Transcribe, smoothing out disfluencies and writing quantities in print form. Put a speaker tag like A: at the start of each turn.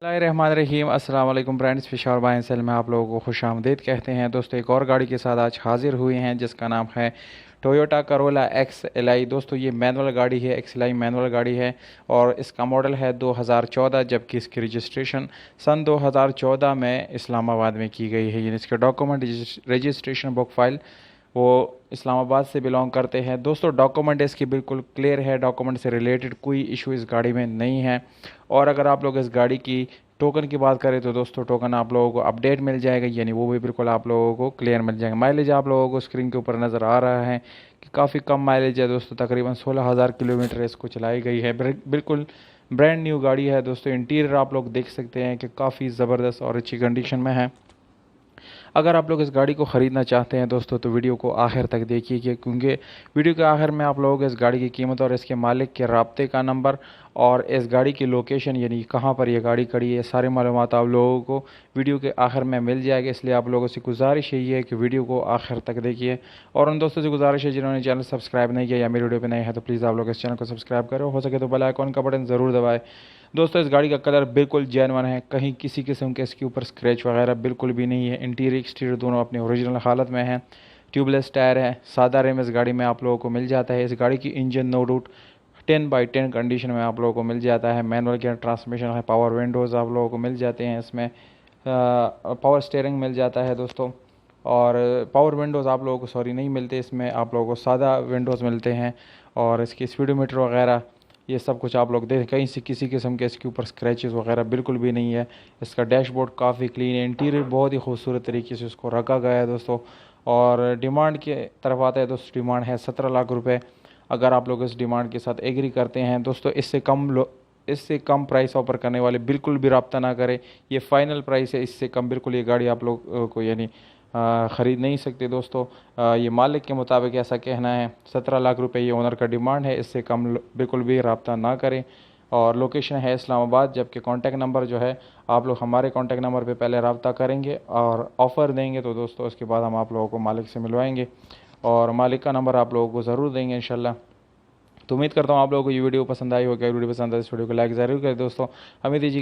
A: रहीम अस्सलाम वालेकुम friends, Fisher bye cell में आप लोगों को खुश आमदीद कहते हैं। दोस्तों, एक और गाड़ी के साथ आज हाजिर हुए हैं जिसका नाम है Toyota Corolla x L I. दोस्तों, ये मैनुअल गाड़ी है, एक्स एल आई मैनुअल गाड़ी है और इसका मॉडल है 2014, जबकि इसकी रजिस्ट्रेशन सन 2014 में इस्लामाबाद में की गई है। यानी इसके डॉक्यूमेंट रजिस्ट्रेशन बुक फाइल वो इस्लामाबाद से बिलोंग करते हैं। दोस्तों, डॉक्यूमेंट इसकी बिल्कुल क्लियर है, डॉक्यूमेंट से रिलेटेड कोई इशू इस गाड़ी में नहीं है। और अगर आप लोग इस गाड़ी की टोकन की बात करें तो दोस्तों, टोकन आप लोगों को अपडेट मिल जाएगा, यानी वो भी बिल्कुल आप लोगों को क्लियर मिल जाएगा। माइलेज आप लोगों को स्क्रीन के ऊपर नज़र आ रहा है कि काफ़ी कम माइलेज है दोस्तों, तकरीबन 16,000 किलोमीटर इसको चलाई गई है। बिल्कुल ब्रांड न्यू गाड़ी है दोस्तों। इंटीरियर आप लोग देख सकते हैं कि काफ़ी ज़बरदस्त और अच्छी कंडीशन में है। अगर आप लोग इस गाड़ी को ख़रीदना चाहते हैं दोस्तों तो वीडियो को आखिर तक देखिए, क्योंकि वीडियो के आखिर में आप लोगों को इस गाड़ी की कीमत और इसके मालिक के राब्ते का नंबर और इस गाड़ी की लोकेशन, यानी कहाँ पर यह गाड़ी खड़ी है, सारी मालूमात आप लोगों को वीडियो के आखिर में मिल जाएगी। इसलिए आप लोगों से गुजारिश यही है कि वीडियो को आखिर तक देखिए। और उन दोस्तों से गुजारिश है जिन्होंने चैनल सब्सक्राइब नहीं किया या मेरी वीडियो पर नए हैं तो प्लीज़ आप लोग इस चैनल को सब्सक्राइब करो, हो सके तो बेल आइकॉन का बटन ज़रूर दबाएं। दोस्तों, इस गाड़ी का कलर बिल्कुल जेन्युइन है, कहीं किसी किस्म के इसके ऊपर स्क्रैच वगैरह बिल्कुल भी नहीं है। इंटीरियर एक्सटीरियर दोनों अपनी ओरिजिनल हालत में है। ट्यूबलेस टायर है, सादा रिम इस गाड़ी में आप लोगों को मिल जाता है। इस गाड़ी की इंजन नो डाउट 10/10 कंडीशन में आप लोगों को मिल जाता है। मैनुअल गियर ट्रांसमिशन है, पावर विंडोज़ आप लोगों को मिल जाते हैं इसमें, पावर स्टीयरिंग मिल जाता है दोस्तों। और पावर विंडोज़ आप लोगों को नहीं मिलते इसमें, आप लोगों को सादा विंडोज़ मिलते हैं। और इसकी स्पीडोमीटर वगैरह ये सब कुछ आप लोग देखें, कहीं से किसी किस्म के इसके ऊपर स्क्रैचेस वगैरह बिल्कुल भी नहीं है। इसका डैशबोर्ड काफ़ी क्लीन है, इंटीरियर बहुत ही खूबसूरत तरीके से इसको रखा गया है दोस्तों। और डिमांड के तरफ आता है दोस्तों, डिमांड है 17 लाख रुपए। अगर आप लोग इस डिमांड के साथ एग्री करते हैं दोस्तों, इससे कम प्राइस ऑफर करने वाले बिल्कुल भी रब्ता ना करें। ये फ़ाइनल प्राइस है, इससे कम बिल्कुल ये गाड़ी आप लोग को यानी ख़रीद नहीं सकते दोस्तों। ये मालिक के मुताबिक ऐसा कहना है। 17 लाख रुपए ये ओनर का डिमांड है, इससे कम बिल्कुल भी रब्ता ना करें। और लोकेशन है इस्लामाबाद, जबकि कॉन्टैक्ट नंबर जो है आप लोग हमारे कॉन्टैक्ट नंबर पे पहले रब्ता करेंगे और ऑफ़र देंगे तो दोस्तों उसके बाद हम आप लोगों को मालिक से मिलवाएंगे और मालिक का नंबर आप लोगों को ज़रूर देंगे इंशाल्लाह। तो उम्मीद करता हूँ आप लोगों को ये वीडियो पसंद आई होगी। वीडियो पसंद आए इस वीडियो को लाइक ज़रूर करें दोस्तों। हमें दीजिए।